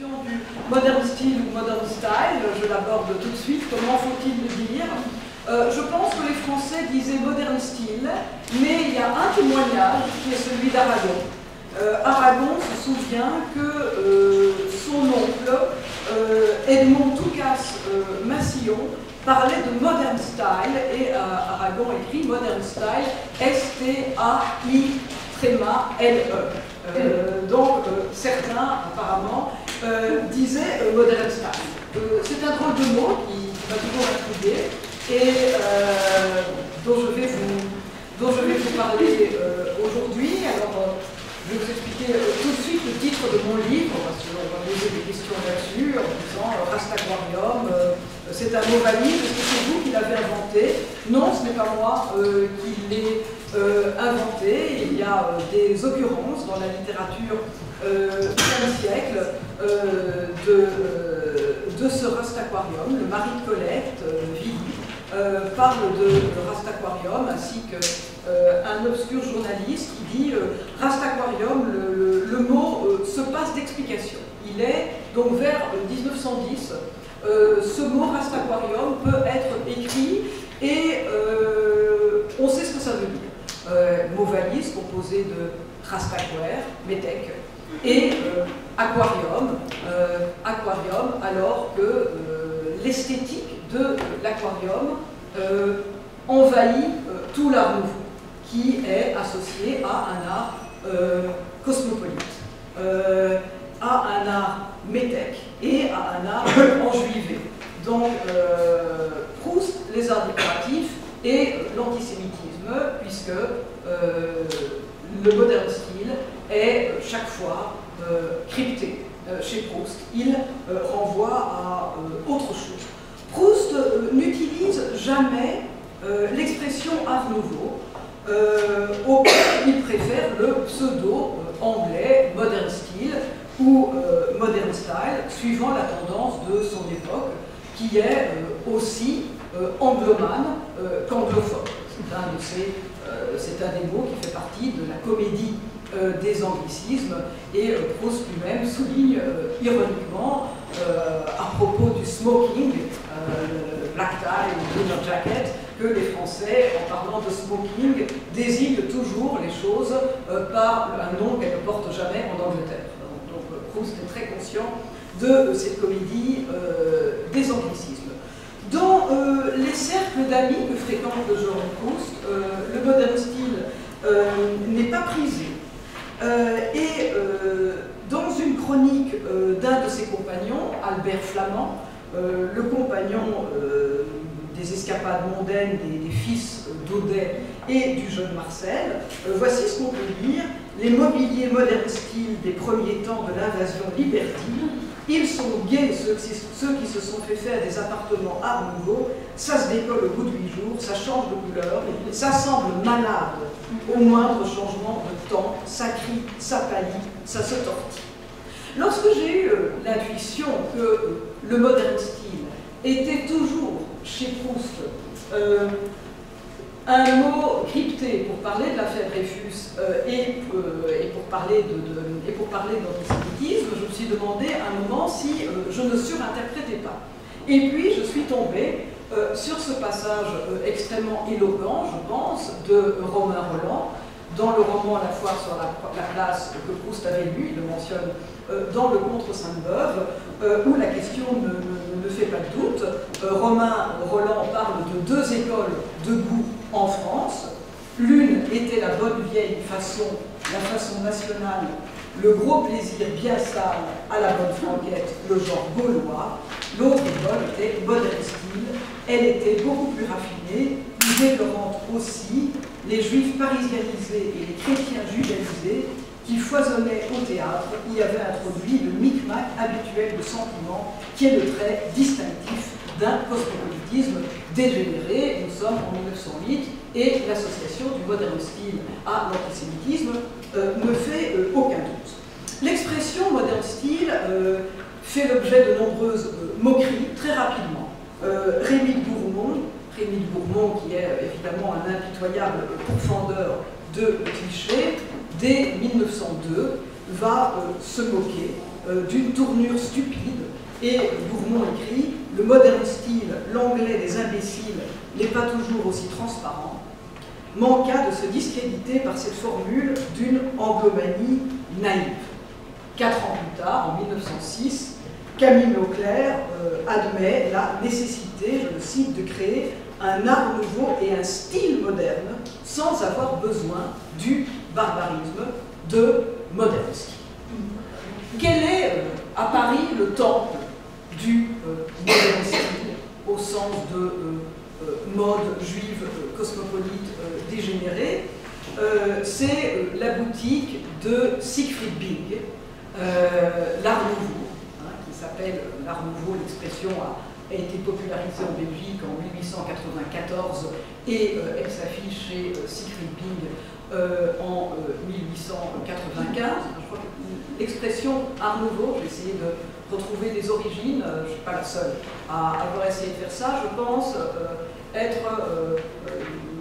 Du modern style ou modern style, je l'aborde tout de suite, comment faut-il le dire? Je pense que les Français disaient modern style, mais il y a un témoignage qui est celui d'Aragon. Aragon se souvient que son oncle, Edmond Toucas Massillon, parlait de modern style, et Aragon écrit modern style, S-T-A-I-L-E. Donc certains apparemment disaient modern style. C'est un drôle de mot qui m'a toujours intrigué et dont je vais vous parler aujourd'hui. Alors je vais vous expliquer tout de suite le titre de mon livre, parce qu'on va poser des questions là-dessus en disant Rastaquarium, c'est un mot valide, est-ce que c'est vous qui l'avez inventé? Non, ce n'est pas moi qui l'ai inventé. Il y a des occurrences dans la littérature du XVe siècle de ce Rastaquarium. Le mari de Colette, Villy, parle de Rastaquarium, ainsi qu'un obscur journaliste qui dit Rastaquarium, le mot se passe d'explication. Il est donc vers 1910. Ce mot Rastaquarium peut être écrit et on sait ce que ça veut dire. Mot valise composé de Rastaquaire, métèque, et aquarium, alors que l'esthétique de l'aquarium envahit tout l'art nouveau, qui est associé à un art cosmopolite, à un art métèque et à un art enjuivé. Donc Proust, les arts décoratifs et l'antisémitisme, puisque le modern style est chaque fois crypté chez Proust. Il renvoie à autre chose. Proust n'utilise jamais l'expression art nouveau, auquel il préfère le pseudo anglais modern style ou modern style, suivant la tendance de son époque, qui est aussi anglomane qu'anglophone. C'est un des mots qui fait partie de la comédie des anglicismes, et Proust lui-même souligne ironiquement à propos du smoking, black tie ou dinner jacket, que les Français, en parlant de smoking, désignent toujours les choses par un nom qu'elles ne portent jamais en Angleterre. Donc Proust est très conscient de cette comédie des anglicismes. Dans les cercles d'amis que fréquente Georges Proust, le modern style n'est pas prisé. Dans une chronique d'un de ses compagnons, Albert Flamand, le compagnon des escapades mondaines des fils d'Audet et du jeune Marcel, voici ce qu'on peut lire. Les mobiliers modern style des premiers temps de l'invasion libertine, ils sont gais ceux qui se sont fait faire des appartements art nouveau, ça se décolle au bout de 8 jours, ça change de couleur, ça semble malade au moindre changement de temps, ça crie, ça pâlit, ça se tortille. Lorsque j'ai eu l'intuition que le modern style était toujours chez Proust un mot crypté pour parler de l'affaire Dreyfus et pour parler d'antisémitisme, je me suis demandé à un moment si je ne surinterprétais pas. Et puis je suis tombée sur ce passage extrêmement éloquent, je pense, de Romain Rolland, dans le roman La foire sur la place que Proust avait lu, il le mentionne dans le Contre Sainte-Beuve, où la question ne fait pas de doute. Romain Rolland parle de deux écoles de goût en France. L'une était la bonne vieille façon, la façon nationale, le gros plaisir bien sale à la bonne franquette, le genre gaulois. L'autre école était modern style, elle était beaucoup plus raffinée, plus éclairante aussi, les juifs parisianisés et les chrétiens judaïsés qui foisonnaient au théâtre y avaient introduit le micmac habituel de sentiment qui est le trait distinctif d'un cosmopolitisme dégénéré. Nous sommes en 1908 et l'association du modern style à l'antisémitisme ne fait aucun doute. L'expression modern style fait l'objet de nombreuses moqueries très rapidement. Rémy de Bourmont, qui est évidemment un impitoyable pourfendeur de clichés, dès 1902, va se moquer d'une tournure stupide. Et Bourmont écrit « Le moderne style, l'anglais des imbéciles, n'est pas toujours aussi transparent », manqua de se discréditer par cette formule d'une anglomanie naïve. 4 ans plus tard, en 1906, Camille Leclerc admet la nécessité, je le cite, de créer un art nouveau et un style moderne sans avoir besoin du barbarisme de moderne style. Quel est à Paris le temple du moderne style au sens de mode juive cosmopolite dégénérée? C'est la boutique de Siegfried Bing, l'Art Nouveau, qui s'appelle l'Art Nouveau. L'expression a été popularisée en Belgique en 1894 et elle s'affiche chez Siegfried Bing en 1895. Je crois que l'expression Art Nouveau, j'ai essayé de retrouver des origines, je ne suis pas la seule à avoir essayé de faire ça. Je pense être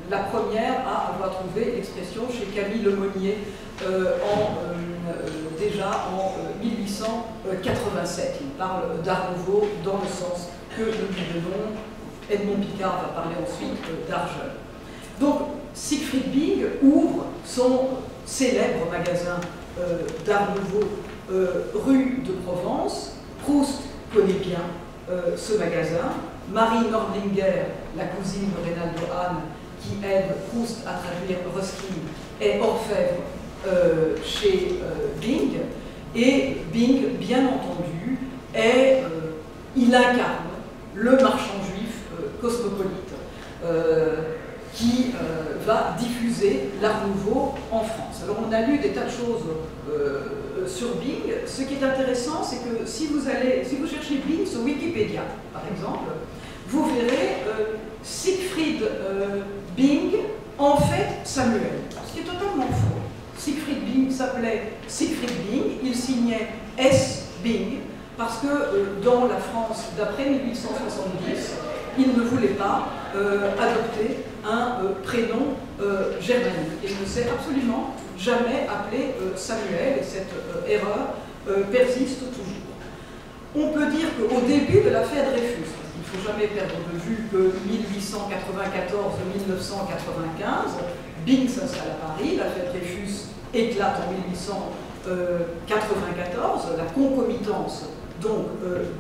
la première à avoir trouvé l'expression chez Camille Lemonnier déjà en 1887. Il parle d'Art Nouveau dans le sens que nous lui donnons. Edmond Picard va parler ensuite d'Art Jeune. Donc, Siegfried Bing ouvre son célèbre magasin d'Art Nouveau rue de Provence. Proust connaît bien ce magasin. Marie Nordlinger, la cousine de Reynaldo Hahn, qui aide Proust à traduire Ruskin, est orfèvre chez Bing. Et Bing, bien entendu, il incarne le marchand juif cosmopolite qui va diffuser l'Art Nouveau en France. Alors on a lu des tas de choses sur Bing. Ce qui est intéressant, c'est que si vous cherchez Bing sur Wikipédia, par exemple, vous verrez Siegfried Bing, en fait Samuel, ce qui est totalement faux. Siegfried Bing s'appelait Siegfried Bing, il signait S. Bing, parce que dans la France d'après 1870, il ne voulait pas adopter un prénom germanique. Il ne s'est absolument jamais appelé Samuel, et cette erreur persiste toujours. On peut dire qu'au début de l'affaire Dreyfus, il ne faut jamais perdre de vue que 1894-1995, Bing s'installe à Paris, l'affaire Dreyfus éclate en 1894, la concomitance donc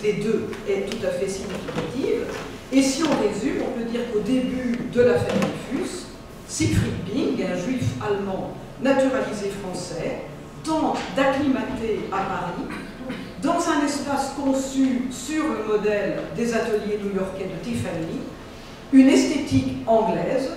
des deux est tout à fait significative. Et si on résume, on peut dire qu'au début de l'affaire Dreyfus, Siegfried Bing, un juif allemand naturalisé français, tente d'acclimater à Paris dans un espace conçu sur le modèle des ateliers new-yorkais de Tiffany, une esthétique anglaise,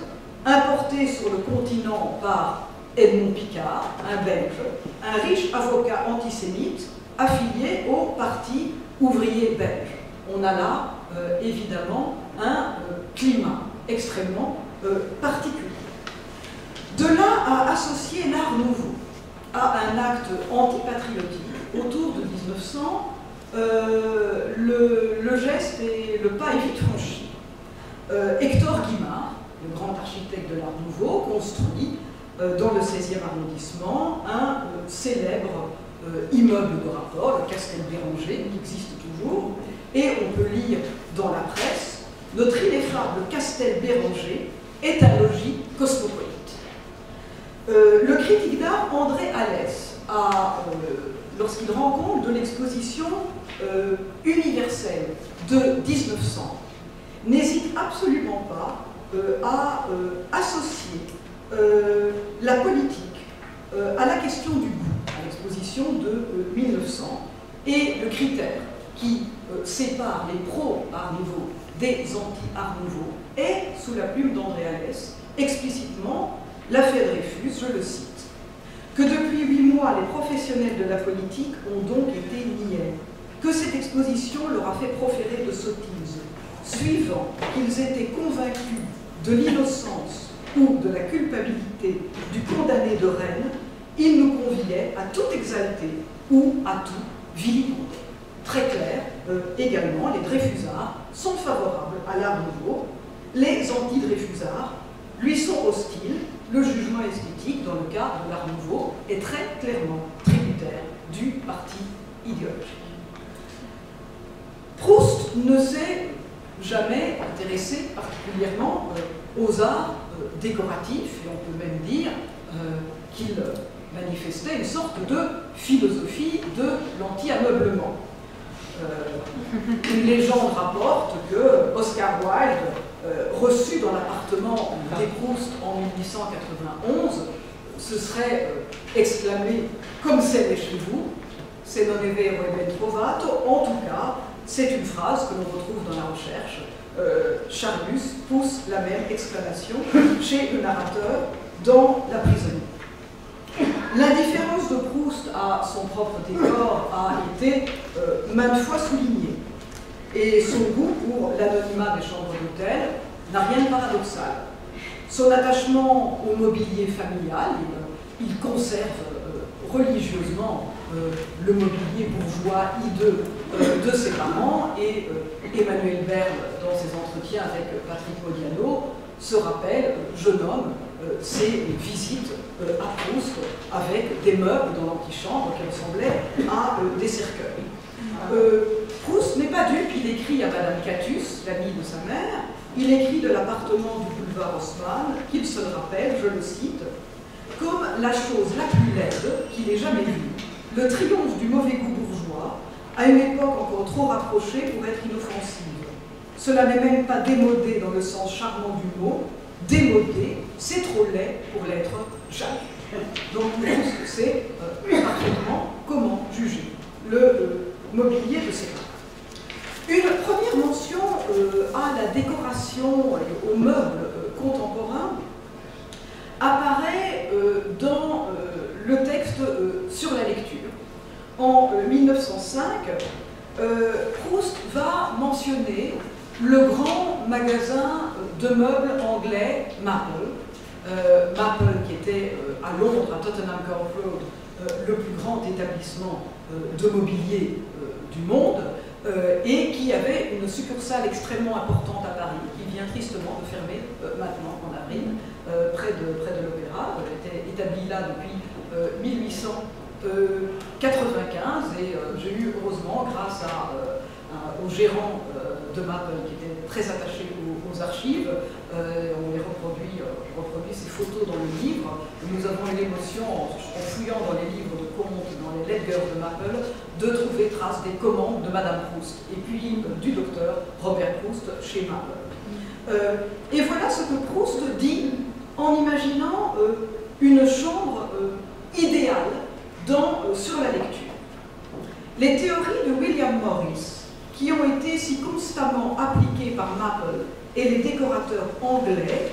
importée sur le continent par Edmond Picard, un Belge, un riche avocat antisémite affilié au Parti ouvrier belge. On a là, évidemment, un climat extrêmement particulier. De là à associer l'Art Nouveau à un acte antipatriotique, autour de 1900, le geste et le pas est vite franchi. Hector Guimard, le grand architecte de l'Art Nouveau, construit dans le 16e arrondissement un célèbre immeuble de rapport, le Castel Béranger, qui existe toujours, et on peut lire dans la presse « Notre ineffable Castel Béranger est un logis cosmopolite ». Le critique d'art André Alès, lorsqu'il rend compte de l'exposition universelle de 1900, n'hésite absolument pas à associer la politique à la question du goût, à l'exposition de 1900, et le critère qui sépare les pro-Art Nouveau des anti-Art Nouveau est, sous la plume d'André Alès, explicitement l'affaire Dreyfus, je le cite, que depuis 8 mois, les professionnels de la politique ont donc été niais, que cette exposition leur a fait proférer de sottises, suivant qu'ils étaient convaincus de l'innocence ou de la culpabilité du condamné de Rennes, ils nous conviaient à tout exalter ou à tout vilipender. Très clair, également, les Dreyfusards sont favorables à l'Art Nouveau, les anti-Dreyfusards lui sont hostiles. Le jugement esthétique, dans le cas de l'Art Nouveau, est très clairement tributaire du Parti idéologique. Proust ne s'est jamais intéressé particulièrement aux arts décoratifs, et on peut même dire qu'il manifestait une sorte de philosophie de l'anti-ameublement. Une légende rapporte que Oscar Wilde, reçu dans l'appartement des Proust en 1891, se serait exclamé « Comme c'est chez vous, se non è vero e ben trovato ». En tout cas, c'est une phrase que l'on retrouve dans la recherche. Charlus pousse la même exclamation chez le narrateur dans La prisonnière. L'indifférence de Proust à son propre décor a été maintes fois soulignée. Et son goût pour l'anonymat des chambres d'hôtel n'a rien de paradoxal. Son attachement au mobilier familial, il conserve religieusement le mobilier bourgeois hideux de ses parents, et Emmanuel Berle, dans ses entretiens avec Patrick Modiano, se rappelle, jeune homme, ses visites à Proust avec des meubles dans l'antichambre qui ressemblaient à des cercueils. Proust n'est pas dupe, il écrit à Madame Catus, l'amie de sa mère, il écrit de l'appartement du boulevard Haussmann, qu'il se rappelle, je le cite, comme la chose la plus laide qu'il ait jamais vue, le triomphe du mauvais goût bourgeois, à une époque encore trop rapprochée pour être inoffensive. Cela n'est même pas démodé dans le sens charmant du mot, démodé, c'est trop laid pour l'être jamais. Donc Proust sait parfaitement comment juger le mobilier de ses parents. Une première mention à la décoration et aux meubles contemporains apparaît dans le texte sur la lecture. En 1905, Proust va mentionner le grand magasin de meubles anglais Maple. Maple qui était à Londres, à Tottenham Court Road, le plus grand établissement de mobilier du monde, et qui avait une succursale extrêmement importante à Paris, qui vient tristement de fermer maintenant en avril, près de l'Opéra. Elle était établie là depuis 1895, et j'ai eu heureusement, grâce au gérant de Maple, qui était très attaché aux archives, on reproduit ces photos dans le livre. Nous avons eu l'émotion, en fouillant dans les livres de contes, dans les ledgers de Maple, de trouver trace des commandes de Madame Proust, et puis du docteur Robert Proust chez Maple. Et voilà ce que Proust dit en imaginant une chambre idéale sur la lecture. Les théories de William Morris, qui ont été si constamment appliquées par Maple et les décorateurs anglais,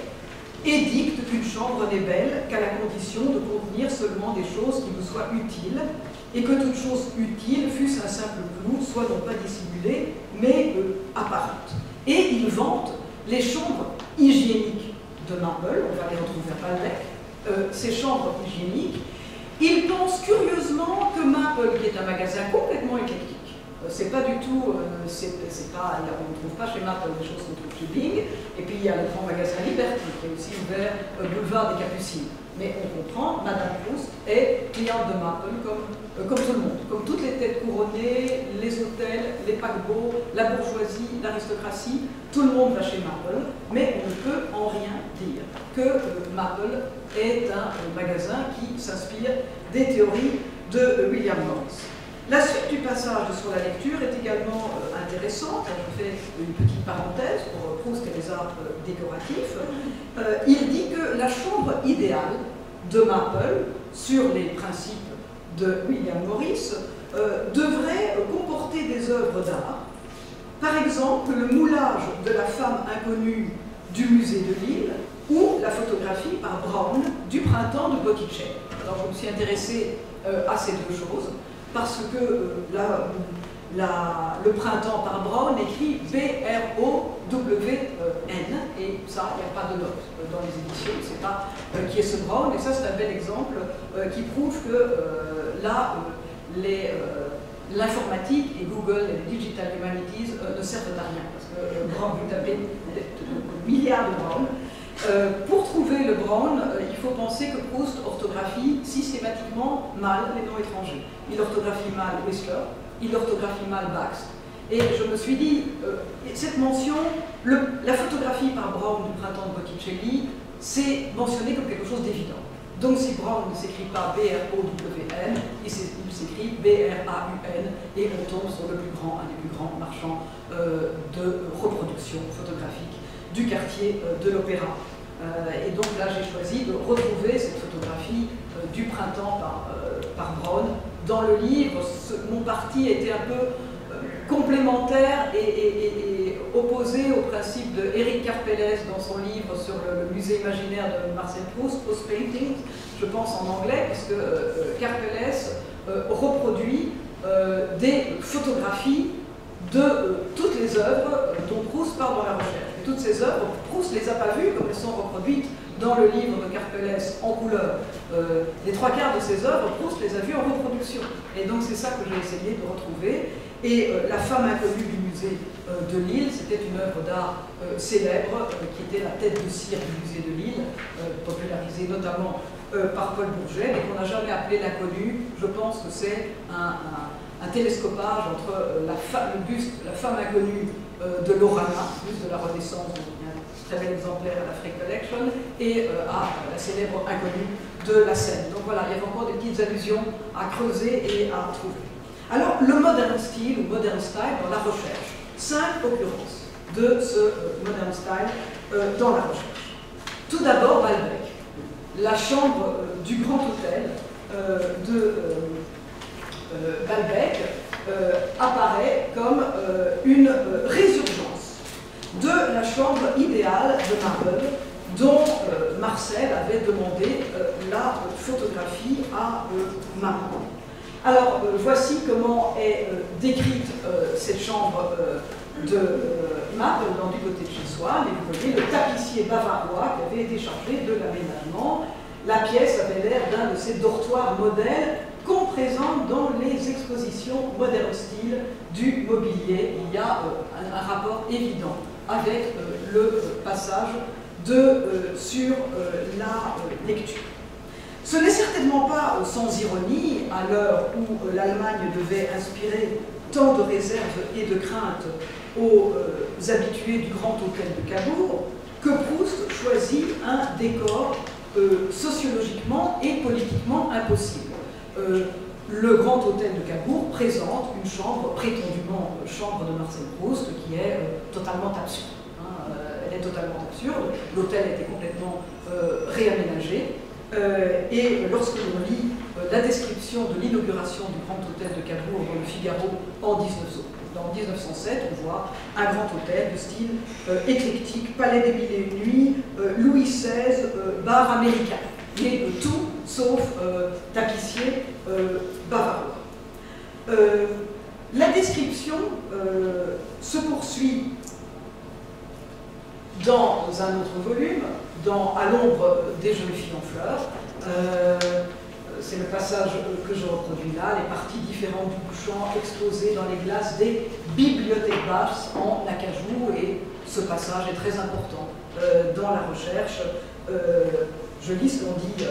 édictent qu'une chambre n'est belle qu'à la condition de contenir seulement des choses qui vous soient utiles, et que toute chose utile, fût-ce un simple clou, soit non pas dissimulée, mais apparente. Et ils vantent les chambres hygiéniques de Maple, on va les retrouver à Balbec, ces chambres hygiéniques. Ils pensent curieusement que Maple, qui est un magasin complètement éclectique, c'est pas du tout, on ne trouve pas chez Maple des choses qu'on trouve chez Bing, et puis il y a le grand magasin Liberty qui est aussi ouvert au boulevard des Capucines. Mais on comprend, Madame Proust est cliente de Maple comme tout le monde, comme toutes les têtes couronnées, les hôtels, les paquebots, la bourgeoisie, l'aristocratie, tout le monde va chez Maple, mais on ne peut en rien dire que Maple est un magasin qui s'inspire des théories de William Morris. La suite du passage sur la lecture est également intéressante. Je fais une petite parenthèse pour Proust et les arts décoratifs. Il dit que la chambre idéale de Maple, sur les principes de William Morris, devrait comporter des œuvres d'art. Par exemple, le moulage de la femme inconnue du musée de Lille ou la photographie par Brown du printemps de Botticelli. Alors je me suis intéressée à ces deux choses, parce que le printemps par Brown écrit B-R-O-W-N, et ça, il n'y a pas de note dans les éditions, je ne sais pas qui est ce Brown, et ça c'est un bel exemple qui prouve que là, l'informatique et Google et les Digital Humanities ne servent à rien, parce que Brown, vous tapez milliards de Brown. Pour trouver le Brown, il faut penser que Proust orthographie systématiquement mal les noms étrangers. Il orthographie mal Whistler, il orthographie mal Bax. Et je me suis dit, cette mention, la photographie par Brown du printemps de Botticelli, c'est mentionné comme quelque chose d'évident. Donc si Brown ne s'écrit pas B-R-O-W-N, il s'écrit B-R-A-U-N, et on tombe sur un des plus grands marchands de reproduction photographique du quartier de l'Opéra. Et donc là, j'ai choisi de retrouver cette photographie du printemps par Brown dans le livre. Mon parti était un peu complémentaire et opposé au principe de Éric Karpelès dans son livre sur le musée imaginaire de Marcel Proust, Post Painting, je pense en anglais, parce que Karpelès reproduit des photographies de toutes les œuvres dont Proust parle dans la recherche. Et toutes ces œuvres, Proust ne les a pas vues comme elles sont reproduites dans le livre de Karpelès en couleur. Les trois quarts de ces œuvres, Proust les a vues en reproduction. Et donc c'est ça que j'ai essayé de retrouver. Et La femme inconnue du musée de Lille, c'était une œuvre d'art célèbre qui était la tête de cire du musée de Lille, popularisée notamment par Paul Bourget, mais qu'on n'a jamais appelé l'inconnu. Je pense que c'est un télescopage entre le buste, la femme inconnue de Lorana, buste de la Renaissance, un très bel exemplaire à la Frick Collection, et à la célèbre inconnue de la Seine. Donc voilà, il y avait encore des petites allusions à creuser et à trouver. Alors, le modern style ou modern style dans la recherche. 5 occurrences de ce modern style dans la recherche. Tout d'abord, Balbec. La chambre du Grand Hôtel de Balbec apparaît comme une résurgence de la chambre idéale de Marble dont Marcel avait demandé la photographie à Marble. Alors, voici comment est décrite cette chambre de Marble du côté de chez soi. Et vous voyez le tapissier bavarois qui avait été chargé de l'aménagement. La pièce avait l'air d'un de ces dortoirs modèles qu'on présente dans les expositions modern style du mobilier. Il y a un rapport évident avec le passage sur la lecture. Ce n'est certainement pas sans ironie, à l'heure où l'Allemagne devait inspirer tant de réserves et de craintes aux habitués du Grand Hôtel de Cabourg, que Proust choisit un décor sociologiquement et politiquement impossible. Le Grand Hôtel de Cabourg présente une chambre, prétendument chambre de Marcel Proust, qui est totalement absurde. Elle est totalement absurde. L'hôtel a été complètement réaménagé. Et lorsque l'on lit la description de l'inauguration du Grand Hôtel de Cabourg dans le Figaro en 1907, on voit un grand hôtel de style éclectique, palais des mille et une nuits, Louis XVI, bar américain. Mais tout sauf tapissier bavarois. La description se poursuit dans un autre volume, À l'ombre des jeunes filles en fleurs. C'est le passage que je reproduis là, les parties différentes du couchant exposées dans les glaces des bibliothèques basses en acajou, et ce passage est très important dans la recherche. Je lis ce qu'en dit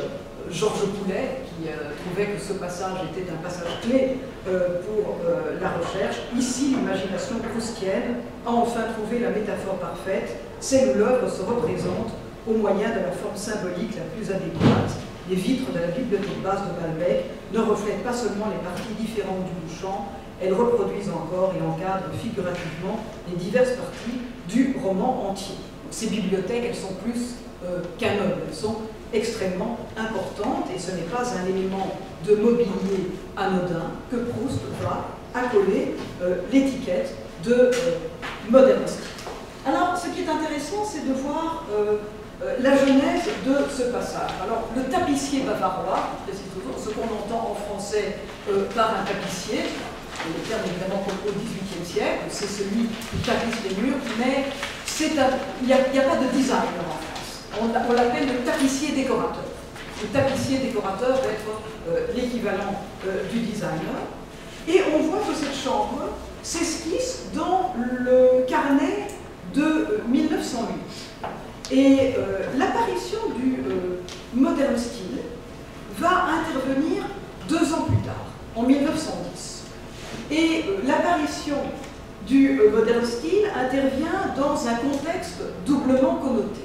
Georges Poulet, qui trouvait que ce passage était un passage clé pour la recherche. Ici, l'imagination proustienne a enfin trouvé la métaphore parfaite, c'est où l'œuvre se représente au moyen de la forme symbolique la plus adéquate. Les vitres de la bibliothèque basse de Balbec ne reflètent pas seulement les parties différentes du bouchant, elles reproduisent encore et encadrent figurativement les diverses parties du roman entier. Ces bibliothèques, elles sont plus qu'un meuble, elles sont extrêmement importantes, et ce n'est pas un élément de mobilier anodin que Proust va accoler l'étiquette de moderniste. Alors, ce qui est intéressant, c'est de voir la genèse de ce passage. Alors, le tapissier bavarois, je précise toujours, ce qu'on entend en français par un tapissier, le terme évidemment au XVIIIe siècle, c'est celui qui tapisse les murs, mais il n'y a pas de designer en France. On l'appelle le tapissier décorateur. Le tapissier décorateur va être l'équivalent du designer. Et on voit que cette chambre s'esquisse dans le carnet de 1908. Et l'apparition du modern style va intervenir 2 ans plus tard, en 1910. Et l'apparition du modern style intervient dans un contexte doublement connoté.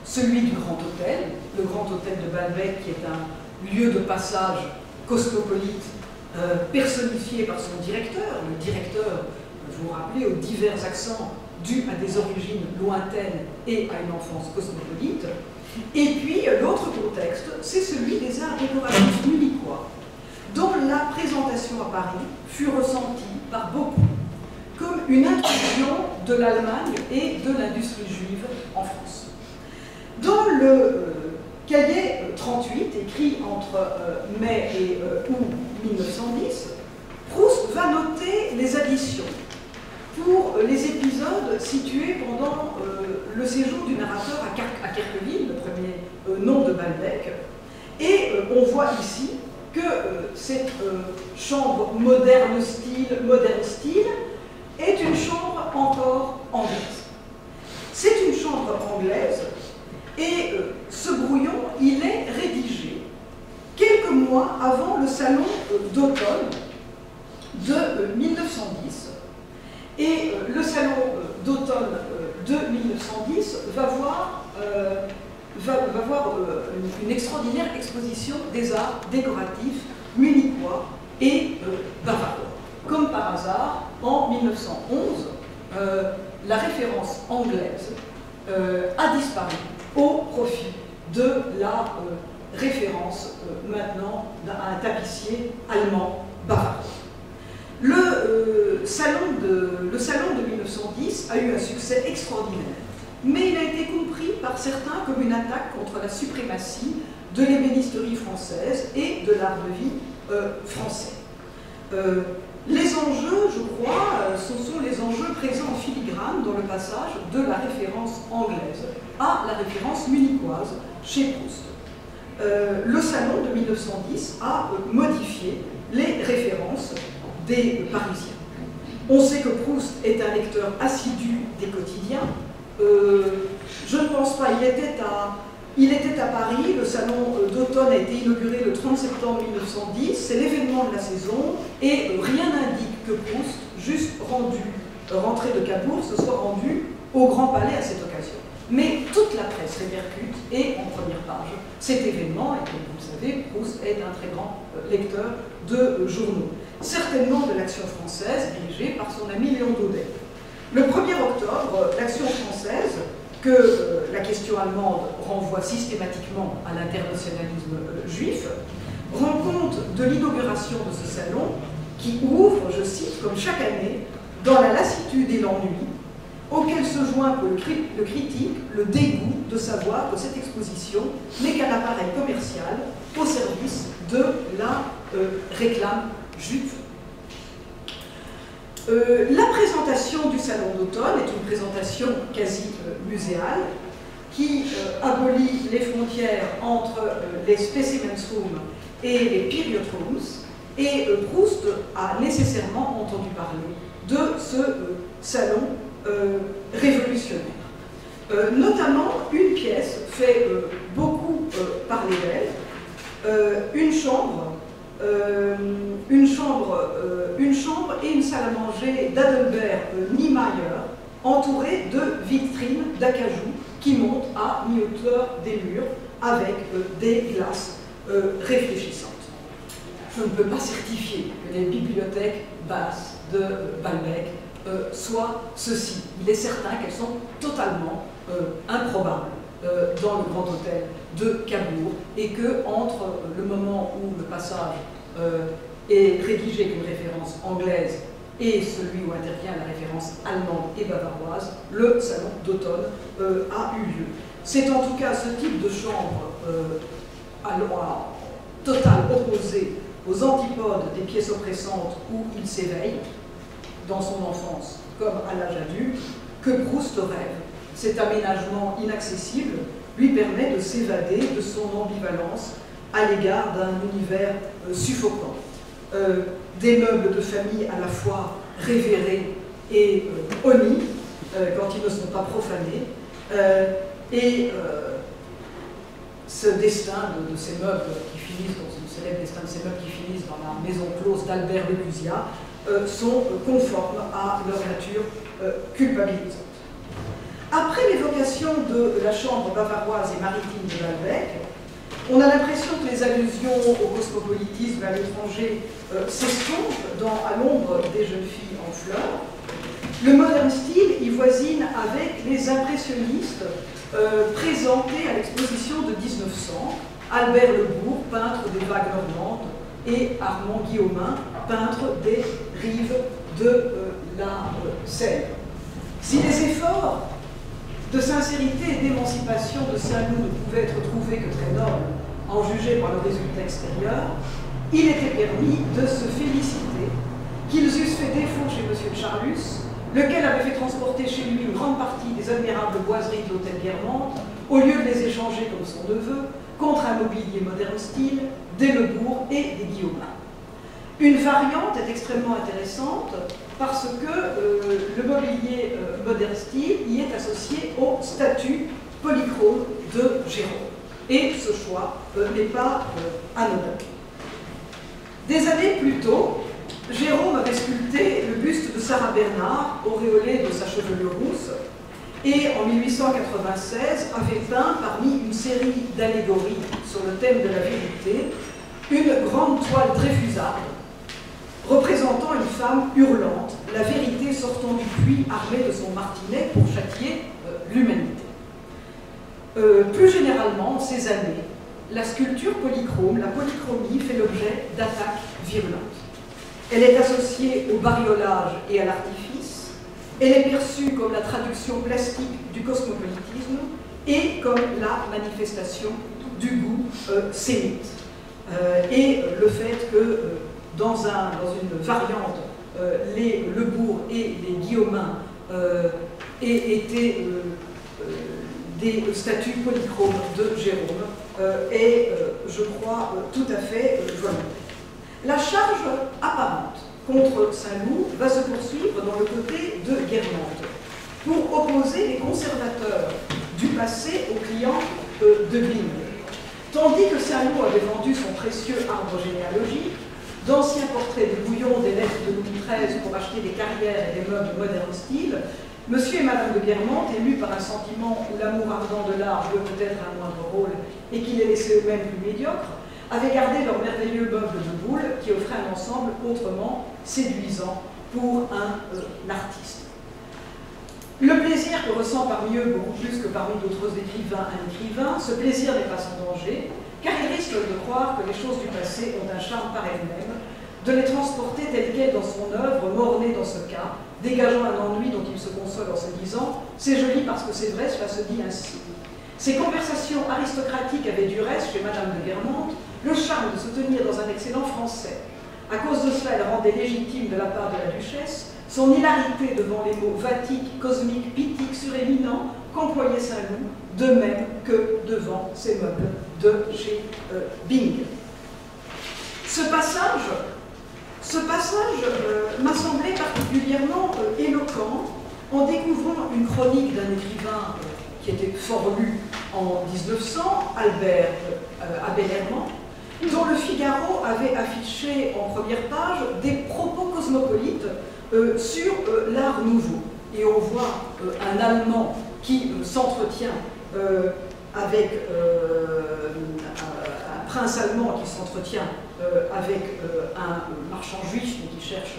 Celui du Grand Hôtel, le Grand Hôtel de Balbec, qui est un lieu de passage cosmopolite personnifié par son directeur. Le directeur, vous vous rappelez, aux divers accents dus à des origines lointaines et à une enfance cosmopolite. Et puis, l'autre contexte, c'est celui des arts décoratifs munichois, dont la présentation à Paris fut ressentie par beaucoup comme une intrusion de l'Allemagne et de l'industrie juive en France. Dans le cahier 38, écrit entre mai et août 1910, Proust va noter les additions pour les épisodes situés pendant le séjour du narrateur à Kerqueville, le premier nom de Balbec. Et on voit ici que cette chambre moderne style est une chambre encore anglaise. C'est une chambre anglaise et ce brouillon, il est rédigé quelques mois avant le salon d'automne de 1910. Et le salon d'automne de 1910 va voir une extraordinaire exposition des arts décoratifs munichois et bavarois. Comme par hasard, en 1911, la référence anglaise a disparu au profit de la référence maintenant à un tapissier allemand bavarois. Le salon de 1910 a eu un succès extraordinaire, mais il a été compris par certains comme une attaque contre la suprématie de l'ébénisterie française et de l'art de vie français. Les enjeux, je crois, ce sont les enjeux présents en filigrane dans le passage de la référence anglaise à la référence munichoise chez Proust. Le salon de 1910 a modifié les références des Parisiens. On sait que Proust est un lecteur assidu des quotidiens. Je ne pense pas, il était à Paris, le salon d'automne a été inauguré le 30 septembre 1910, c'est l'événement de la saison, et rien n'indique que Proust, juste rentré de Cabourg, se soit rendu au Grand Palais à cette occasion. Mais toute la presse répercute, et en première page, cet événement, et comme vous le savez, Proust est un très grand lecteur de journaux. Certainement de l'Action française, dirigée par son ami Léon Daudet. Le 1er octobre, l'Action française, que la question allemande renvoie systématiquement à l'internationalisme juif, rend compte de l'inauguration de ce salon qui ouvre, je cite, comme chaque année, dans la lassitude et l'ennui, auquel se joint pour le critique le dégoût de savoir que cette exposition n'est qu'un appareil commercial au service de la réclame juive. La présentation du salon d'automne est une présentation quasi muséale qui abolit les frontières entre les specimens rooms et les period rooms, et Proust a nécessairement entendu parler de ce salon révolutionnaire. Notamment une pièce fait beaucoup parler d'elle, une chambre et une salle à manger d'Adelbert Niemeyer, entourée de vitrines d'acajou qui montent à mi-hauteur des murs avec des glaces réfléchissantes. Je ne peux pas certifier que les bibliothèques basses de Balbec soient ceci. Il est certain qu'elles sont totalement improbables dans le Grand Hôtel de Cabourg, et que entre le moment où le passage est rédigé comme référence anglaise et celui où intervient la référence allemande et bavaroise, le salon d'automne a eu lieu. C'est en tout cas ce type de chambre total opposé aux antipodes des pièces oppressantes où il s'éveille, dans son enfance comme à l'âge adulte, que Proust rêve. Cet aménagement inaccessible lui permet de s'évader de son ambivalence à l'égard d'un univers suffocant. Des meubles de famille à la fois révérés et honnis, quand ils ne sont pas profanés, Et ce destin de ces meubles qui finissent, donc ce célèbre destin de ces meubles qui finissent dans la maison close d'Albert de Lusia, sont conformes à leur nature culpabilisante. Après l'évocation de la chambre bavaroise et maritime de Balbec, on a l'impression que les allusions au cosmopolitisme à l'étranger s'estompent à l'ombre des jeunes filles en fleurs. Le modern style y voisine avec les impressionnistes présentés à l'exposition de 1900, Albert Lebourg, peintre des vagues normandes, et Armand Guillaumin, peintre des rives de la Seine. Si les efforts de sincérité et d'émancipation de Saint-Loup ne pouvaient être trouvés que très nobles, en juger par le résultat extérieur, il était permis de se féliciter qu'ils eussent fait défaut chez M. Charlus, lequel avait fait transporter chez lui une grande partie des admirables boiseries de l'hôtel Guermantes, au lieu de les échanger comme son neveu, contre un mobilier moderne style, des Lebourg et des Guillaumin. Une variante est extrêmement intéressante parce que le mobilier moderne style y est associé au statut polychrome de Gérôme. Et ce choix n'est pas anodin. Des années plus tôt, Gérôme avait sculpté le buste de Sarah Bernard, auréolé de sa chevelure rousse, et en 1896 avait peint parmi une série d'allégories sur le thème de la vérité une grande toile dreyfusarde représentant une femme hurlante, la vérité sortant du puits armée de son martinet pour châtier l'humanité. Plus généralement, en ces années, la sculpture polychrome, la polychromie, fait l'objet d'attaques virulentes. Elle est associée au bariolage et à l'artifice, elle est perçue comme la traduction plastique du cosmopolitisme et comme la manifestation du goût sémite. Et le fait que dans une variante, les Lebourg et les Guillaumin aient été des statues polychromes de Gérôme est, je crois, tout à fait volontaire. La charge apparente contre Saint-Loup va se poursuivre dans le côté de Guermantes pour opposer les conservateurs du passé aux clients de Bing. Tandis que Saint-Loup avait vendu son précieux arbre généalogique, d'anciens portraits de Bouillon, des lettres de Louis XIII pour acheter des carrières et des meubles modern style, Monsieur et Madame de Guermantes, émus par un sentiment où l'amour ardent de l'art jouait peut-être un moindre rôle et qui les laissait eux-mêmes plus médiocres, avaient gardé leurs merveilleux meubles de boule qui offraient un ensemble autrement séduisant pour un artiste. Le plaisir que ressent parmi eux, beaucoup plus que parmi d'autres écrivains, un écrivain, ce plaisir n'est pas sans danger, car il risque de croire que les choses du passé ont un charme par elles-mêmes, de les transporter telles quelles dans son œuvre, mornées dans ce cas, dégageant un ennui dont il se console en se disant « c'est joli parce que c'est vrai, cela se dit ainsi ». Ces conversations aristocratiques avaient du reste, chez Madame de Guermantes, le charme de se tenir dans un excellent français. À cause de cela, elle rendait légitime de la part de la duchesse son hilarité devant les mots vatiques, cosmiques, pithiques, suréminents qu'employait Saint-Loup, de même que devant ses meubles de chez Bing. Ce passage m'a semblé particulièrement éloquent en découvrant une chronique d'un écrivain qui était fort lu en 1900, Albert Abel-Herman, dont le Figaro avait affiché en première page des propos cosmopolites sur l'art nouveau. Et on voit un Allemand qui s'entretient avec un prince allemand qui s'entretient avec un marchand juif qui cherche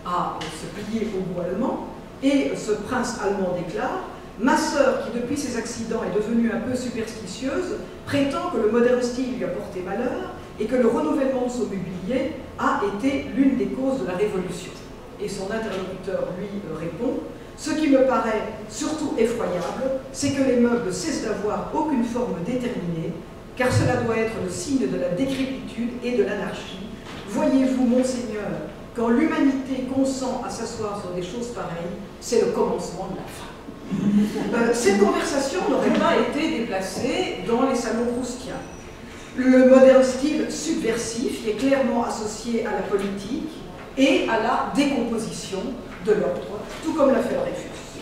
à se plier au goût allemand. Et ce prince allemand déclare « Ma sœur, qui depuis ses accidents est devenue un peu superstitieuse, prétend que le modern style lui a porté malheur et que le renouvellement de son mobilier a été l'une des causes de la Révolution. » Et son interlocuteur lui répond « Ce qui me paraît surtout effroyable, c'est que les meubles cessent d'avoir aucune forme déterminée, car cela doit être le signe de la décrépitude et de l'anarchie. Voyez-vous, monseigneur, quand l'humanité consent à s'asseoir sur des choses pareilles, c'est le commencement de la fin. » Cette conversation n'aurait pas été déplacée dans les salons proustiens. Le modern style subversif est clairement associé à la politique et à la décomposition de l'ordre, tout comme l'a fait Dreyfus.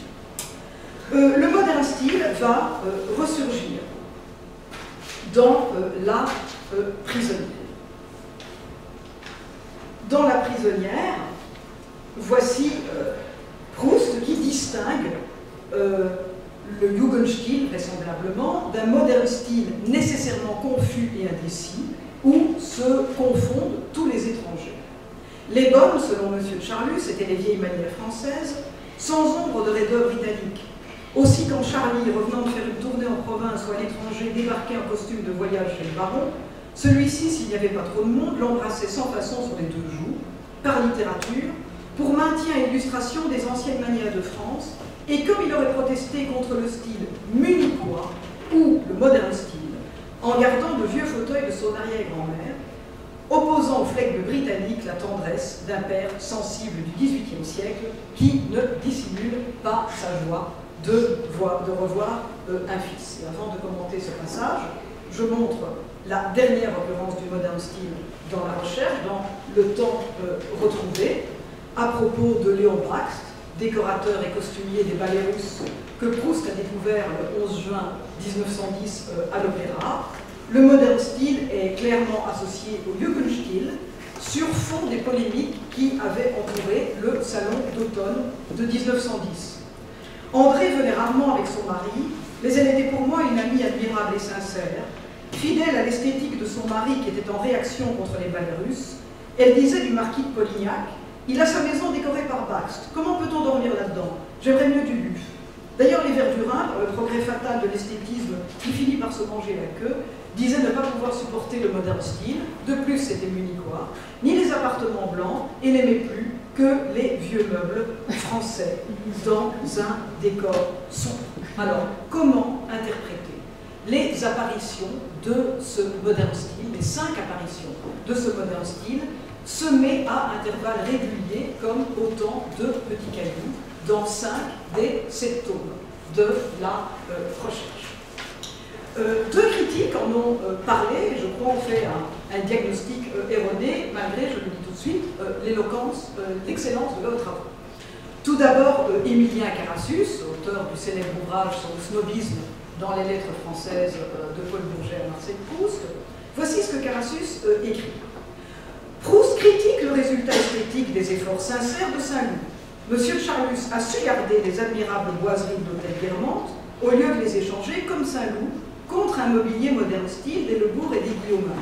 Le modern style va ressurgir dans La prisonnière. Dans La prisonnière, voici Proust qui distingue le Jugendstil, vraisemblablement, d'un modern style nécessairement confus et indécis, où se confondent tous les étrangers. Les bonnes, selon M. de Charlus, étaient les vieilles manières françaises, sans ombre de raideur britannique. Aussi, quand Charlie, revenant de faire une tournée en province ou à l'étranger, débarquait en costume de voyage chez le baron, celui-ci, s'il n'y avait pas trop de monde, l'embrassait sans façon sur les deux joues, par littérature, pour maintien et illustration des anciennes manières de France, et comme il aurait protesté contre le style munichois ou le modern style, en gardant de vieux fauteuils de son arrière-grand-mère, opposant au flegme britannique la tendresse d'un père sensible du XVIIIe siècle qui ne dissimule pas sa joie de revoir un fils. Et avant de commenter ce passage, je montre la dernière occurrence du modern style dans la recherche, dans le temps retrouvé, à propos de Léon Bakst, décorateur et costumier des ballets russes que Proust a découvert le 11 juin 1910 à l'Opéra. Le modern style est clairement associé au Jugendstil sur fond des polémiques qui avaient entouré le salon d'automne de 1910. André venait rarement avec son mari, mais elle était pour moi une amie admirable et sincère. Fidèle à l'esthétique de son mari qui était en réaction contre les ballets russes, elle disait du marquis de Polignac: « Il a sa maison décorée par Bakst. Comment peut-on dormir là-dedans? J'aimerais mieux du buff. » D'ailleurs, les Verdurins, par le progrès fatal de l'esthétisme qui finit par se manger la queue, disaient ne pas pouvoir supporter le modern style, de plus c'était munichois, ni les appartements blancs, et n'aimaient plus que les vieux meubles français dans un décor sombre. Alors, comment interpréter les apparitions de ce modern style, les 5 apparitions de ce modern style, semées à intervalles réguliers comme autant de petits cailloux dans 5 des 7 tomes de la recherche. 2 critiques en ont parlé, je crois ont fait un diagnostic erroné, malgré, je le dis tout de suite, l'éloquence, l'excellence de leurs travaux. Tout d'abord, Émilien Carassus, auteur du célèbre ouvrage sur le snobisme dans les lettres françaises de Paul Bourget à Marcel Proust. Voici ce que Carassus écrit. Proust critique le résultat esthétique des efforts sincères de Saint-Loup. Monsieur de Charlus a su garder les admirables boiseries de l'hôtel Guermantes au lieu de les échanger, comme Saint-Loup, contre un mobilier moderne style des Lebourg et des Guillaumin.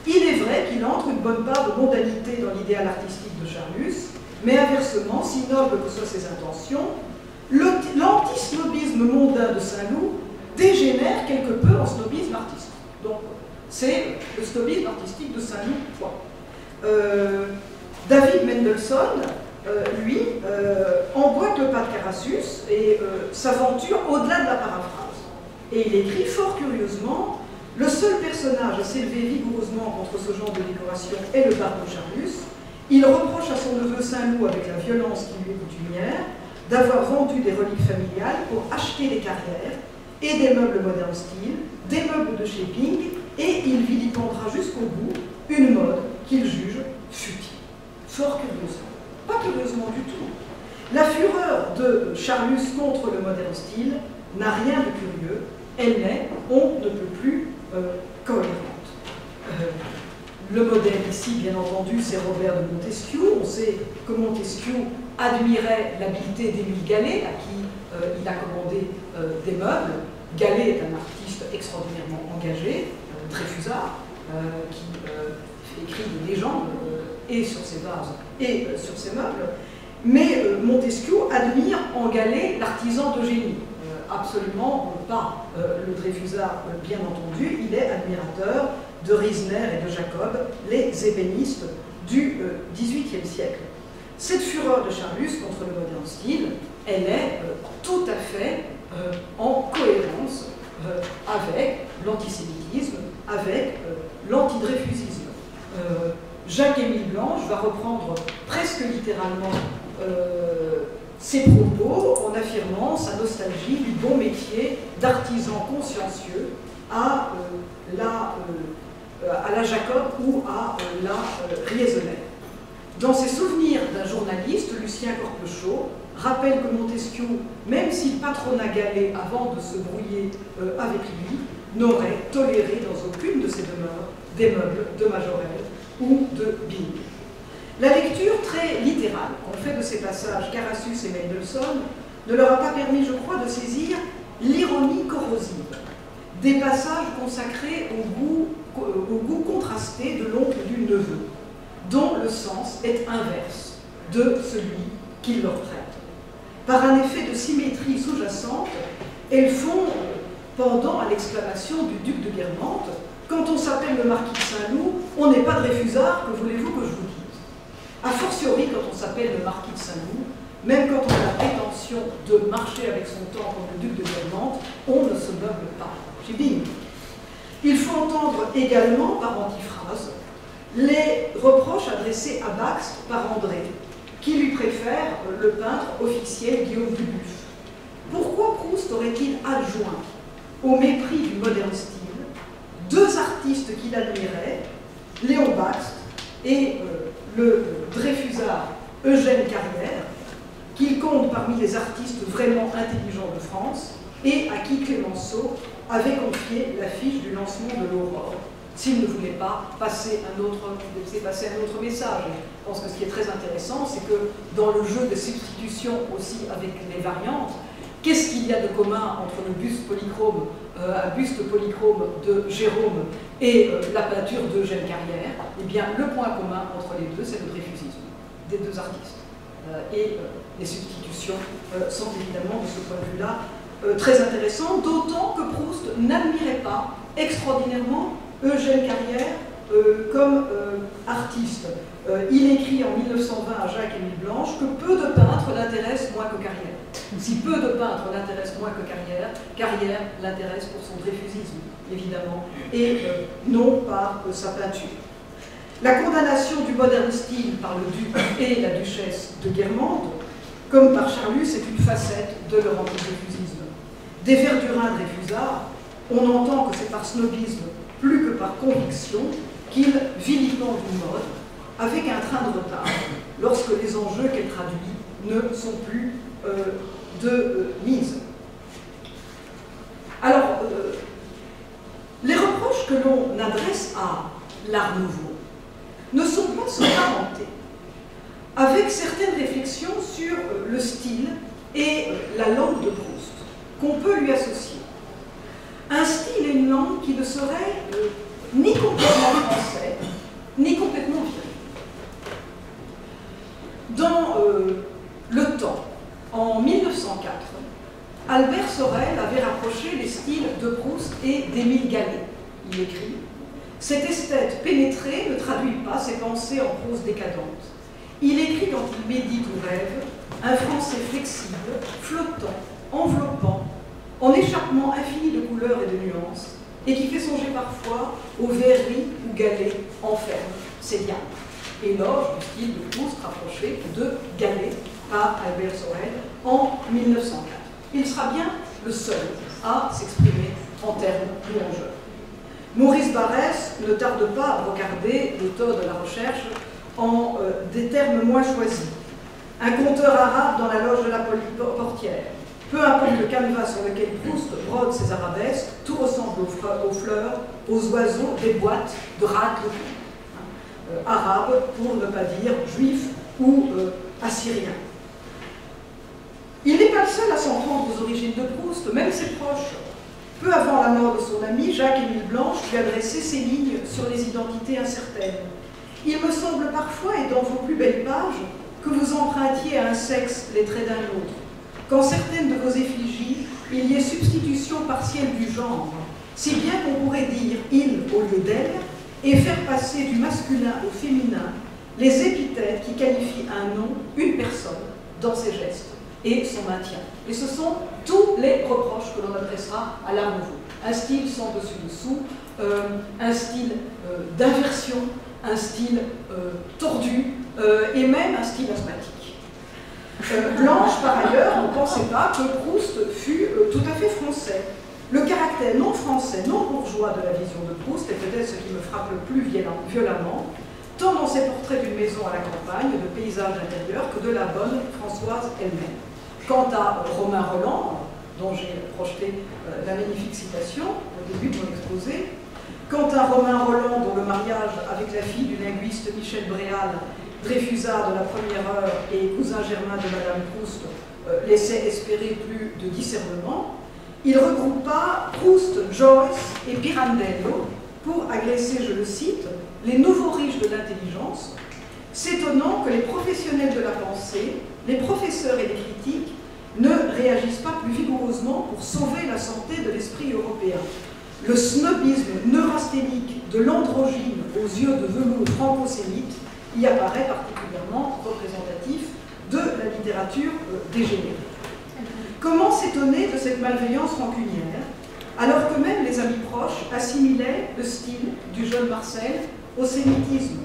Il est vrai qu'il entre une bonne part de mondanité dans l'idéal artistique de Charlus, mais inversement, si noble que soient ses intentions, l'antisnobisme mondain de Saint-Loup dégénère quelque peu en snobisme artistique. Donc, c'est le snobisme artistique de Saint-Loup, point. David Mendelssohn, lui, emboîte le pas de Carassus et s'aventure au-delà de la paraphrase. Et il écrit fort curieusement: le seul personnage à s'élever vigoureusement contre ce genre de décoration est le baron Charlus. Il reproche à son neveu Saint-Loup, avec la violence qui lui est coutumière, d'avoir vendu des reliques familiales pour acheter des carrières et des meubles modern style, des meubles de chez Ping, et il vilipendera jusqu'au bout une mode qu'il juge futile. Fort curieusement. Pas curieusement du tout. La fureur de Charlus contre le modern style n'a rien de curieux, elle n'est, on ne peut plus, cohérente. Le modèle ici, bien entendu, c'est Robert de Montesquieu. On sait que Montesquieu admirait l'habileté d'Émile Gallé, à qui il a commandé des meubles. Gallé est un artiste extraordinairement engagé, Dreyfusard, qui écrit des légendes et sur ses vases et sur ses meubles. Mais Montesquieu admire en Gallé l'artisan de génie. Absolument pas le Dreyfusard, bien entendu. Il est admirateur de Riesner et de Jacob, les ébénistes du XVIIIe siècle. Cette fureur de Charlus contre le modern style, elle est tout à fait en cohérence avec l'antisémitisme, avec l'antidreyfusisme. Jacques-Émile Blanche va reprendre presque littéralement ses propos en affirmant sa nostalgie du bon métier d'artisan consciencieux à la Jacob ou à la Riesener. Dans ses souvenirs d'un journaliste, Lucien Corpechot rappelle que Montesquieu, même s'il patronna Gallet avant de se brouiller avec lui, n'aurait toléré dans aucune de ses demeures des meubles de Majorelle ou de Bing. La lecture très littérale qu'ont fait de ces passages Carassus et Mendelssohn ne leur a pas permis, je crois, de saisir l'ironie corrosive des passages consacrés au goût contrasté de l'oncle du neveu, dont le sens est inverse de celui qu'il leur prête. Par un effet de symétrie sous-jacente, elles font pendant à l'exclamation du duc de Guermantes « Quand on s'appelle le marquis de Saint-Loup, on n'est pas de Réfusard, que voulez-vous que je vous dise ?» A fortiori, quand on s'appelle le marquis de Saint-Loup, même quand on a la prétention de marcher avec son temps comme le duc de Guermantes, on ne se meuble pas. J'ai bing. Il faut entendre également, par antiphrase, les reproches adressés à Baxt par André, qui lui préfère le peintre officiel Guillaume Dubuff. Pourquoi Proust aurait-il adjoint, au mépris du moderne style, deux artistes qu'il admirait, Léon Baxt et le Dreyfusard Eugène Carrière, qu'il compte parmi les artistes vraiment intelligents de France, et à qui Clémenceau avait confié l'affiche du lancement de l'Aurore, s'il ne voulait pas passer un autre message. Je pense que ce qui est très intéressant, c'est que dans le jeu de substitution aussi avec les variantes, qu'est-ce qu'il y a de commun entre le buste polychrome de Jérôme et la peinture d'Eugène Carrière? Eh bien, le point commun entre les deux, c'est le dreyfusisme des deux artistes. Et les substitutions sont évidemment, de ce point de vue-là, très intéressantes, d'autant que Proust n'admirait pas extraordinairement Eugène Carrière comme artiste. Il écrit en 1920 à Jacques-Émile Blanche que peu de peintres l'intéressent moins que Carrière. Si peu de peintres l'intéressent moins que Carrière, Carrière l'intéresse pour son dreyfusisme, évidemment, et non par sa peinture. La condamnation du moderne style par le duc et la duchesse de Guermantes, comme par Charlus, est une facette de leur anti-dreyfusisme. Des Verdurins Dreyfusards, on entend que c'est par snobisme plus que par conviction qu'il vilipende une mode avec un train de retard lorsque les enjeux qu'elle traduit ne sont plus de mise. Alors, les reproches que l'on adresse à l'Art nouveau ne sont pas sans parenté avec certaines réflexions sur le style et la langue de Proust qu'on peut lui associer. Un style et une langue qui ne seraient ni complètement français, ni complètement viril. Dans Le Temps, en 1904, Albert Sorel avait rapproché les styles de Proust et d'Émile Gallet. Il écrit « Cet esthète pénétré ne traduit pas ses pensées en prose décadente. Il écrit quand il médite ou rêve un français flexible, flottant, enveloppant, en échappement infini de couleurs et de nuances, et qui fait songer parfois aux verreries où Gallet enferme ses liens. » Éloge du style de Proust rapproché de Gallet par Albert Sorel en 1904. Il sera bien le seul à s'exprimer en termes louangeurs. Maurice Barrès ne tarde pas à regarder l'auteur de la recherche en des termes moins choisis. Un conteur arabe dans la loge de la portière. Peu importe le canevas sur lequel Proust brode ses arabesques, tout ressemble aux fleurs, aux oiseaux, des boîtes de racles arabes, pour ne pas dire juifs ou assyriens. Il n'est pas le seul à s'en prendre aux origines de Proust, même ses proches. Peu avant la mort de son ami, Jacques-Émile Blanche lui adressait ses lignes sur les identités incertaines. Il me semble parfois, et dans vos plus belles pages, que vous empruntiez à un sexe les traits d'un autre. Qu'en certaines de vos effigies, il y ait substitution partielle du genre, si bien qu'on pourrait dire « il » au lieu d'elle, et faire passer du masculin au féminin les épithètes qui qualifient un nom, une personne, dans ses gestes et son maintien. Et ce sont tous les reproches que l'on adressera à l'Art nouveau. Un style sans dessus-dessous, un style d'inversion, un style tordu et même un style asthmatique. Blanche, par ailleurs, ne pensait pas que Proust fût tout à fait français. Le caractère non français, non bourgeois de la vision de Proust est peut-être ce qui me frappe le plus violemment, tant dans ses portraits d'une maison à la campagne, de paysages intérieurs, que de la bonne Françoise elle-même. Quant à Romain Rolland, dont j'ai projeté la magnifique citation au début de mon exposé, quant à Romain Rolland, dont le mariage avec la fille du linguiste Michel Bréal, Dreyfusard de la première heure et cousin germain de Madame Proust, laissait espérer plus de discernement, il regroupa Proust, Joyce et Pirandello pour agresser, je le cite, les nouveaux riches de l'intelligence, s'étonnant que les professionnels de la pensée, les professeurs et les critiques ne réagissent pas plus vigoureusement pour sauver la santé de l'esprit européen. Le snobisme neurasthénique de l'androgyne aux yeux de velours franco-sémite y apparaît particulièrement représentatif de la littérature dégénérée. Comment s'étonner de cette malveillance rancunière, alors que même les amis proches assimilaient le style du jeune Marcel au sémitisme?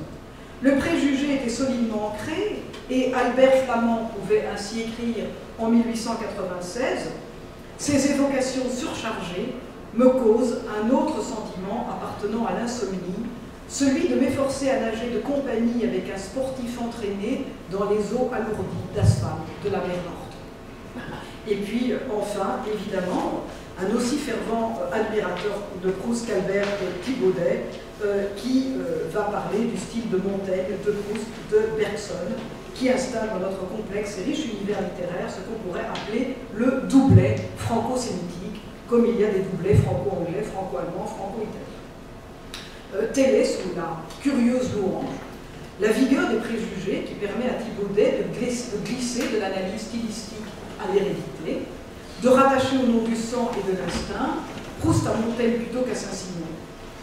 Le préjugé était solidement ancré, et Albert Flamand pouvait ainsi écrire en 1896 « Ces évocations surchargées me causent un autre sentiment appartenant à l'insomnie, celui de m'efforcer à nager de compagnie avec un sportif entraîné dans les eaux alourdies d'asphalte de la mer Morte. » Et puis, enfin, évidemment, un aussi fervent admirateur de Proust qu'Albert Thibaudet, qui va parler du style de Montaigne, de Proust, de Bergson, qui installe dans notre complexe et riche univers littéraire ce qu'on pourrait appeler le doublet franco-sémitique, comme il y a des doublets franco-anglais, franco-allemand, franco-italien. Telle est, sous la curieuse louange, la vigueur des préjugés qui permet à Thibaudet de glisser de l'analyse stylistique à l'hérédité, de rattacher au nom du sang et de l'instinct Proust à Montaigne plutôt qu'à Saint-Simon.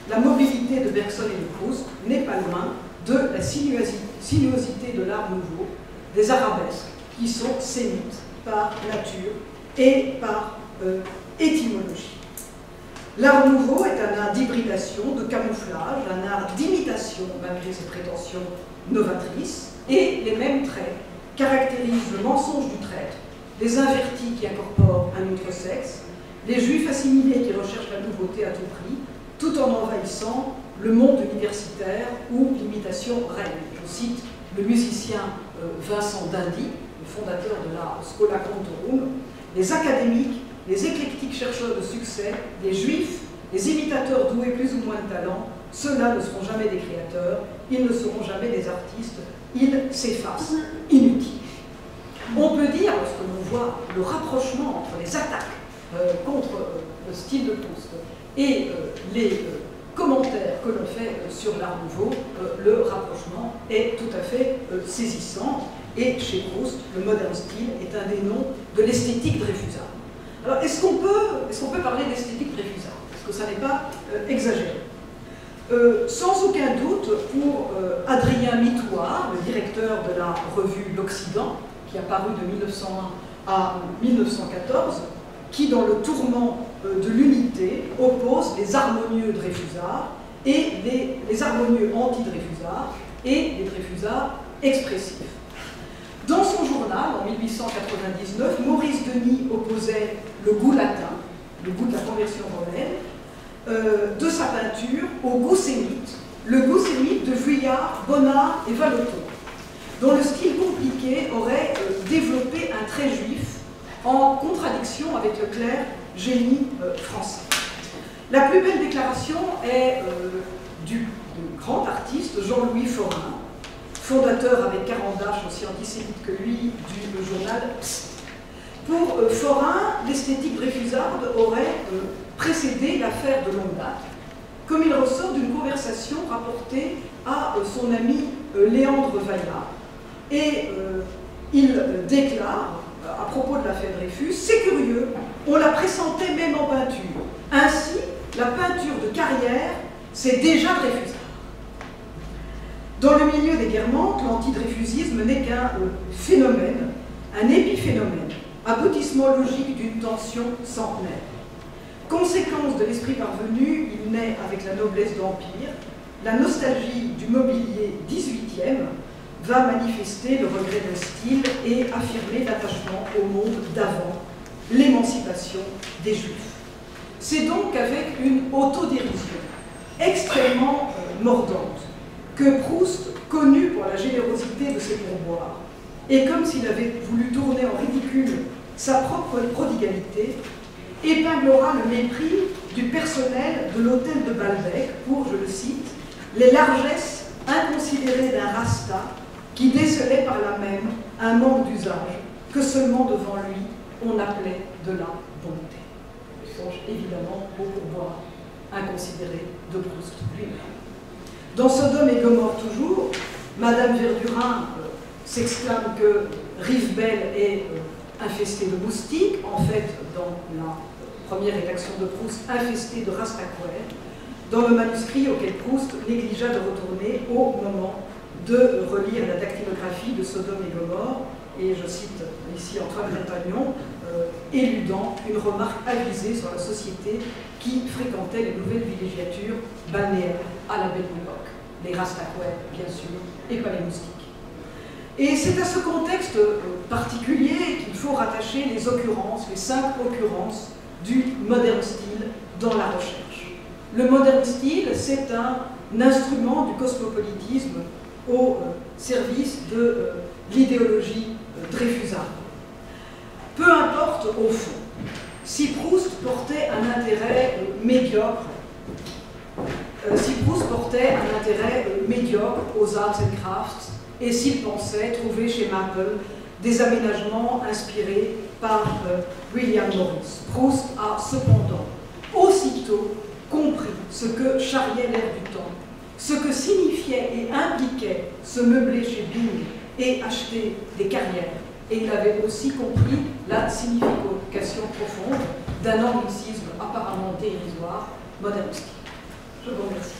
La mobilité de Bergson et de Proust n'est pas loin de la sinuosité de l'art nouveau, des arabesques qui sont sémites par nature et par étymologie. L'art nouveau est un art d'hybridation, de camouflage, un art d'imitation malgré ses prétentions novatrices, et les mêmes traits caractérisent le mensonge du traître, les invertis qui incorporent un autre sexe, les juifs assimilés qui recherchent la nouveauté à tout prix, tout en envahissant le monde universitaire où l'imitation règne. Je cite le musicien Vincent d'Indy, le fondateur de la Schola Cantorum, les académiques, les éclectiques chercheurs de succès, les juifs, les imitateurs doués plus ou moins de talent, ceux-là ne seront jamais des créateurs, ils ne seront jamais des artistes, ils s'effacent, inutiles. On peut dire, lorsque l'on voit le rapprochement entre les attaques contre le style de Proust et les commentaires que l'on fait sur l'art nouveau, le rapprochement est tout à fait saisissant. Et chez Proust, le modern style est un des noms de l'esthétique dreyfusarde. Alors, est-ce qu'on peut parler d'esthétique dreyfusarde? Est-ce que ça n'est pas exagéré? Sans aucun doute, pour Adrien Mitoire, le directeur de la revue L'Occident, qui a paru de 1901 à 1914, qui, dans le tourment de l'unité, oppose les harmonieux dreyfusards et les harmonieux anti-dreyfusards et les dreyfusards expressifs. Dans son journal, en 1899, Maurice Denis opposait le goût latin, le goût de la conversion romaine, de sa peinture au goût sémite, le goût sémite de Vuillard, Bonnard et Vallotton, dont le style compliqué aurait développé un trait juif en contradiction avec le clair génie français. La plus belle déclaration est du grand artiste Jean-Louis Forain, fondateur avec Carandache, aussi antisémite que lui, du journal Psst. Pour Forain, l'esthétique dreyfusarde aurait précédé l'affaire de longue date, comme il ressort d'une conversation rapportée à son ami Léandre Vaillat. Et il déclare, à propos de l'affaire Dreyfus, « C'est curieux, on la pressentait même en peinture. Ainsi, la peinture de carrière, c'est déjà dreyfusard. » Dans le milieu des guermantes, l'antidreyfusisme n'est qu'un phénomène, un épiphénomène, aboutissement logique d'une tension centenaire. Conséquence de l'esprit parvenu, il naît avec la noblesse d'Empire, la nostalgie du mobilier 18e va manifester le regret d'un style et affirmer l'attachement au monde d'avant, l'émancipation des Juifs. C'est donc avec une autodérision extrêmement mordante que Proust connu pour la générosité de ses pourboires, et comme s'il avait voulu tourner en ridicule sa propre prodigalité, épinglera le mépris du personnel de l'hôtel de Balbec pour, je le cite, les largesses inconsidérées d'un rasta qui décelait par là même un manque d'usage que seulement devant lui on appelait de la bonté. Je songe évidemment au pourboire inconsidéré de Proust lui-même. Dans Sodome et Gomorrhe toujours, Madame Verdurin s'exclame que Rivebelle est infestée de moustiques, en fait dans la première rédaction de Proust, infestée de rastaquouères, dans le manuscrit auquel Proust négligea de retourner au moment de relire la dactylographie de Sodome et Gomorrhe, et je cite ici Antoine Grépagnon, éludant une remarque avisée sur la société qui fréquentait les nouvelles villégiatures balnéaires à la belle époque, les rastaquouères bien sûr, et pas les moustiques. Et c'est à ce contexte particulier qu'il faut rattacher les occurrences, les 5 occurrences du modern style dans la recherche. Le modern style, c'est un instrument du cosmopolitisme au service de l'idéologie dreyfusarde. Peu importe au fond, si Proust portait un intérêt médiocre, aux arts and crafts, et s'il pensait trouver chez Maple des aménagements inspirés par William Morris. Proust a cependant aussitôt compris ce que charriait l'air du temps, ce que signifiait et impliquait se meubler chez Bing et acheter des carrières. Et il avait aussi compris la signification profonde d'un anglicisme apparemment dérisoire, moderniste. Je vous remercie.